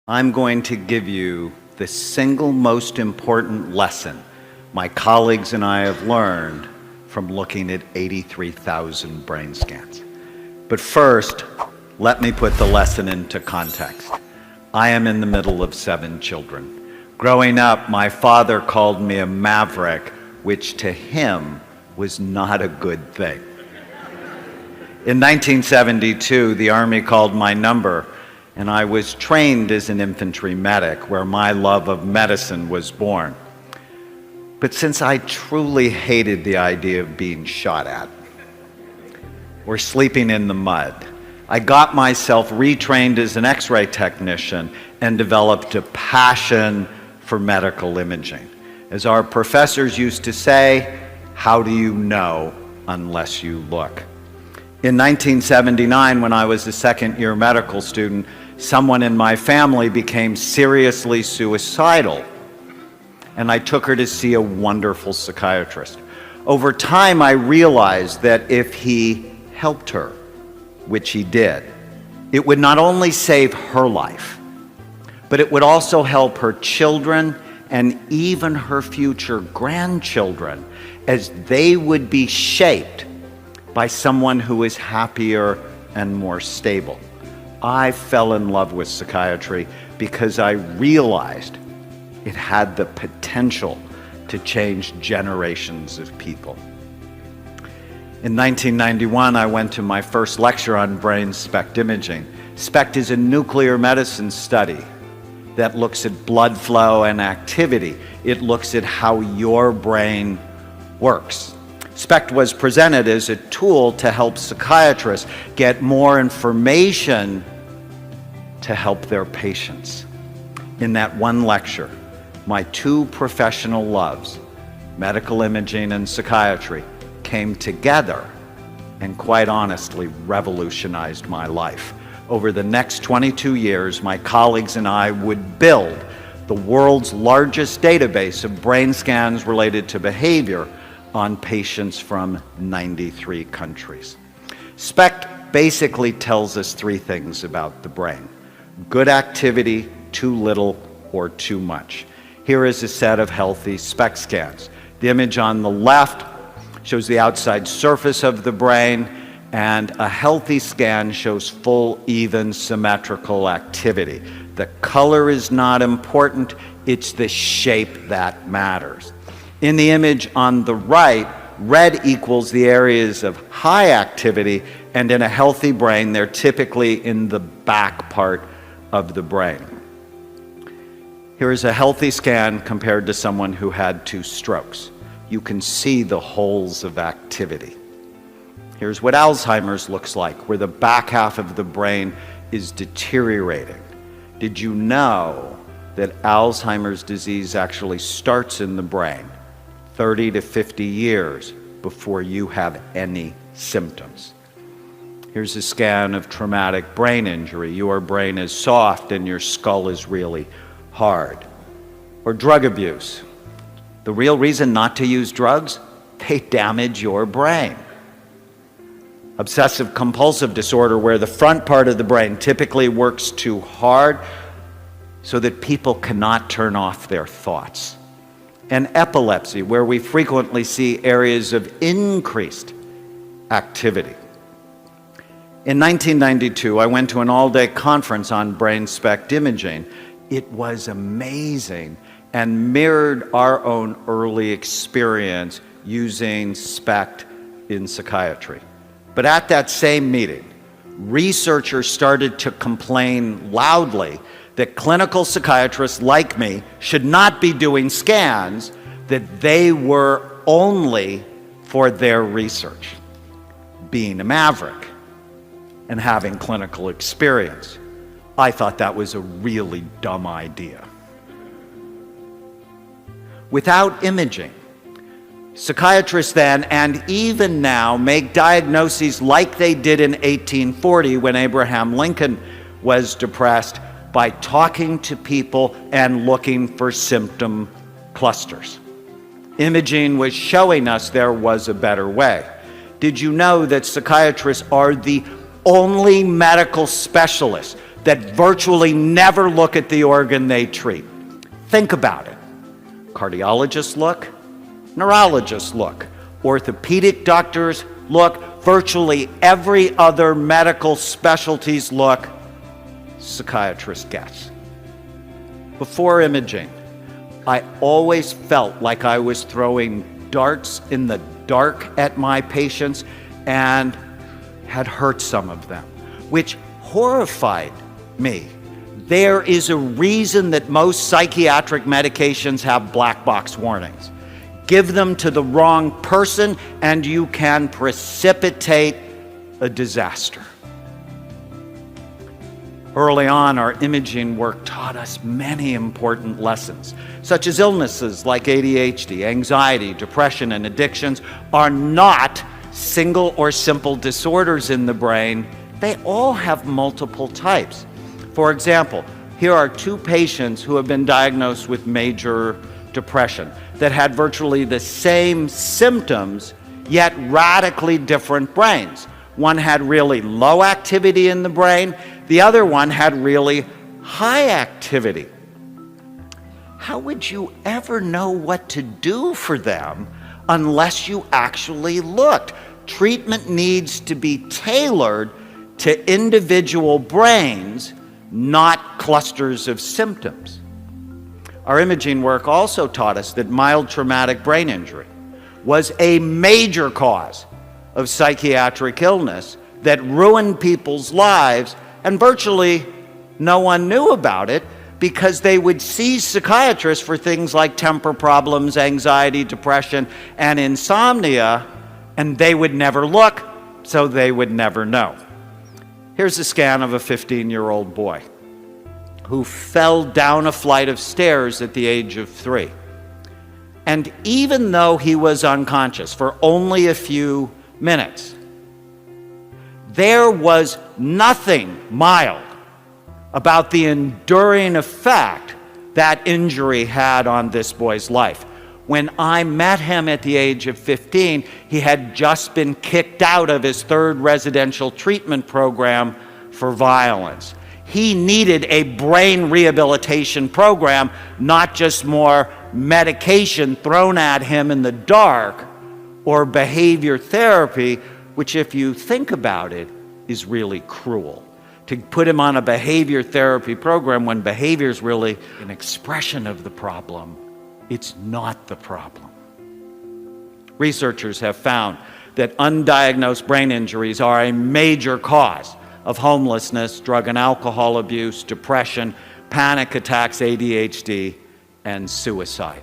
I'm going to give you the single most important lesson my colleagues and I have learned from looking at 83,000 brain scans. But first, let me put the lesson into context. I am in the middle of 7 children. Growing up, my father called me a maverick, which to him was not a good thing. In 1972, the Army called my number, and I was trained as an infantry medic, where my love of medicine was born. But since I truly hated the idea of being shot at or sleeping in the mud, I got myself retrained as an X-ray technician and developed a passion for medical imaging. As our professors used to say, how do you know unless you look? In 1979, when I was a second-year medical student, someone in my family became seriously suicidal, and I took her to see a wonderful psychiatrist. Over time, I realized that if he helped her, which he did, it would not only save her life, but it would also help her children and even her future grandchildren, as they would be shaped by someone who is happier and more stable. I fell in love with psychiatry because I realized it had the potential to change generations of people. In 1991, I went to my first lecture on brain SPECT imaging. SPECT is a nuclear medicine study that looks at blood flow and activity. It looks at how your brain works. SPECT was presented as a tool to help psychiatrists get more information to help their patients. In that one lecture, my 2 professional loves, medical imaging and psychiatry, came together and quite honestly revolutionized my life. Over the next 22 years, my colleagues and I would build the world's largest database of brain scans related to behavior on patients from 93 countries. SPECT basically tells us 3 things about the brain: good activity, too little, or too much. Here is a set of healthy SPECT scans. The image on the left shows the outside surface of the brain, and a healthy scan shows full, even, symmetrical activity. The color is not important, it's the shape that matters. In the image on the right, red equals the areas of high activity, and in a healthy brain, they're typically in the back part of the brain. Here is a healthy scan compared to someone who had 2 strokes. You can see the holes of activity. Here's what Alzheimer's looks like, where the back half of the brain is deteriorating. Did you know that Alzheimer's disease actually starts in the brain 30 to 50 years before you have any symptoms? Here's a scan of traumatic brain injury. Your brain is soft and your skull is really hard. Or drug abuse. The real reason not to use drugs? They damage your brain. Obsessive compulsive disorder, where the front part of the brain typically works too hard so that people cannot turn off their thoughts. And epilepsy, where we frequently see areas of increased activity. In 1992, I went to an all-day conference on brain SPECT imaging. It was amazing and mirrored our own early experience using SPECT in psychiatry. But at that same meeting, researchers started to complain loudly that clinical psychiatrists like me should not be doing scans, that they were only for their research. Being a maverick and having clinical experience, I thought that was a really dumb idea. Without imaging, psychiatrists then and even now make diagnoses like they did in 1840 when Abraham Lincoln was depressed, by talking to people and looking for symptom clusters. Imaging was showing us there was a better way. Did you know that psychiatrists are the only medical specialists that virtually never look at the organ they treat. Think about it. Cardiologists look, neurologists look, orthopedic doctors look, virtually every other medical specialties look, psychiatrists guess. Before imaging, I always felt like I was throwing darts in the dark at my patients and had hurt some of them, which horrified me. There is a reason that most psychiatric medications have black box warnings. Give them to the wrong person and you can precipitate a disaster. Early on, our imaging work taught us many important lessons, such as illnesses like ADHD, anxiety, depression, and addictions are not single or simple disorders in the brain. They all have multiple types. For example, here are two patients who have been diagnosed with major depression that had virtually the same symptoms, yet radically different brains. One had really low activity in the brain, the other one had really high activity. How would you ever know what to do for them unless you actually looked? Treatment needs to be tailored to individual brains, not clusters of symptoms. Our imaging work also taught us that mild traumatic brain injury was a major cause of psychiatric illness that ruined people's lives, and virtually no one knew about it because they would see psychiatrists for things like temper problems, anxiety, depression, and insomnia, and they would never look, so they would never know. Here's a scan of a 15-year-old boy who fell down a flight of stairs at the age of 3. And even though he was unconscious for only a few minutes, there was nothing mild about the enduring effect that injury had on this boy's life. When I met him at the age of 15, he had just been kicked out of his 3rd residential treatment program for violence. He needed a brain rehabilitation program, not just more medication thrown at him in the dark or behavior therapy, which, if you think about it, is really cruel. To put him on a behavior therapy program when behavior is really an expression of the problem, it's not the problem. Researchers have found that undiagnosed brain injuries are a major cause of homelessness, drug and alcohol abuse, depression, panic attacks, ADHD, and suicide.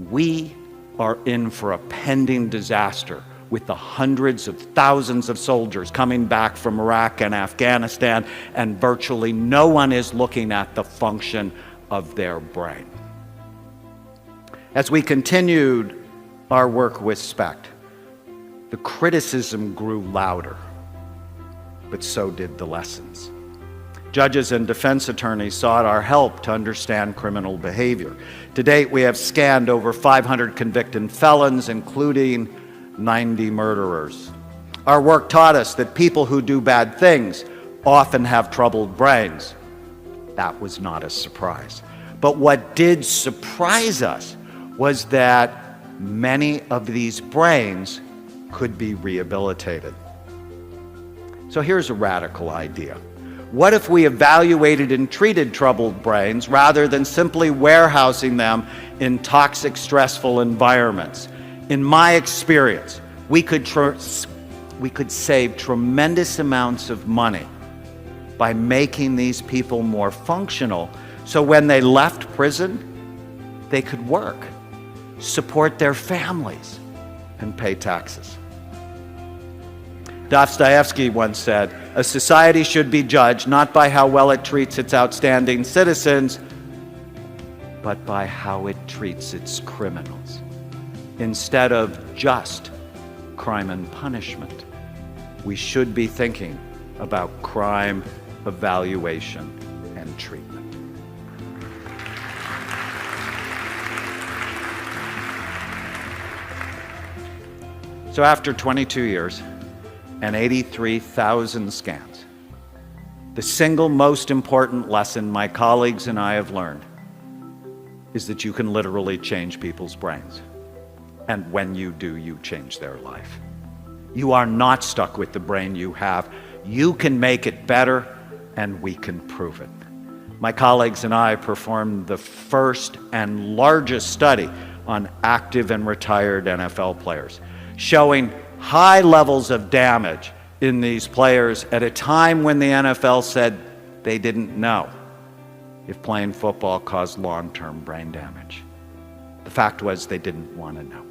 We are in for a pending disaster with the hundreds of thousands of soldiers coming back from Iraq and Afghanistan, and virtually no one is looking at the function of their brain. As we continued our work with SPECT, the criticism grew louder, but so did the lessons. Judges and defense attorneys sought our help to understand criminal behavior. To date, we have scanned over 500 convicted felons, including 90 murderers. Our work taught us that people who do bad things often have troubled brains. That was not a surprise. But what did surprise us was that many of these brains could be rehabilitated. So here's a radical idea. What if we evaluated and treated troubled brains rather than simply warehousing them in toxic, stressful environments? In my experience, we could save tremendous amounts of money by making these people more functional, so when they left prison, they could work, support their families, and pay taxes. Dostoevsky once said, "A society should be judged not by how well it treats its outstanding citizens, but by how it treats its criminals." Instead of just crime and punishment, we should be thinking about crime evaluation and treatment. So after 22 years and 83,000 scans, The single most important lesson my colleagues and I have learned is that you can literally change people's brains. And when you do, you change their life. You are not stuck with the brain you have. You can make it better, and we can prove it. My colleagues and I performed the first and largest study on active and retired NFL players, showing high levels of damage in these players at a time when the NFL said they didn't know if playing football caused long-term brain damage. The fact was they didn't want to know.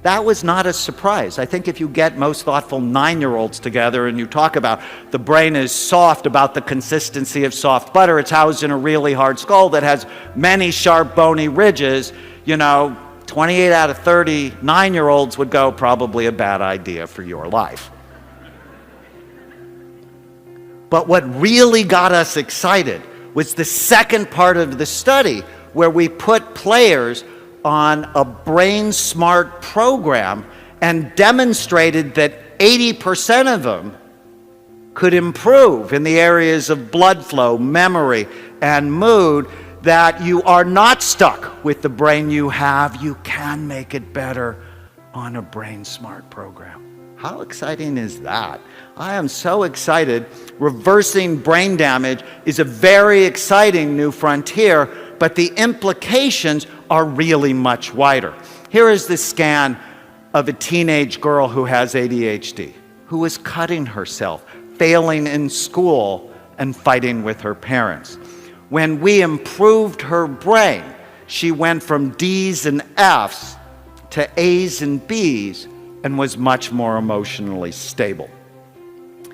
That was not a surprise. I think if you get most thoughtful 9-year-olds together and you talk about the brain is soft, about the consistency of soft butter, it's housed in a really hard skull that has many sharp bony ridges, 28 out of 30 9-year-olds would go, probably a bad idea for your life. But what really got us excited was the second part of the study, where we put players on a brain smart program and demonstrated that 80% of them could improve in the areas of blood flow, memory, and mood, that you are not stuck with the brain you have. You can make it better on a brain smart program. How exciting is that? I am so excited. Reversing brain damage is a very exciting new frontier, but the implications are really much wider. Here is the scan of a teenage girl who has ADHD, who was cutting herself, failing in school, and fighting with her parents. When we improved her brain, she went from D's and F's to A's and B's and was much more emotionally stable.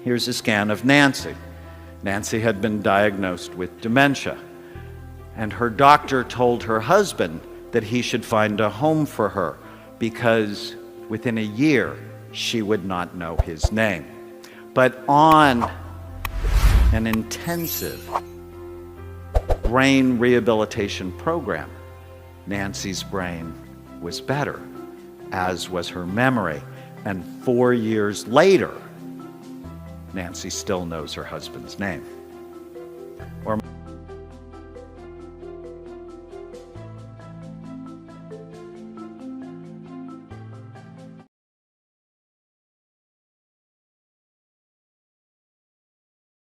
Here's a scan of Nancy. Nancy had been diagnosed with dementia, and her doctor told her husband that he should find a home for her because within a year she would not know his name. But on an intensive brain rehabilitation program, Nancy's brain was better, as was her memory. And 4 years later, Nancy still knows her husband's name.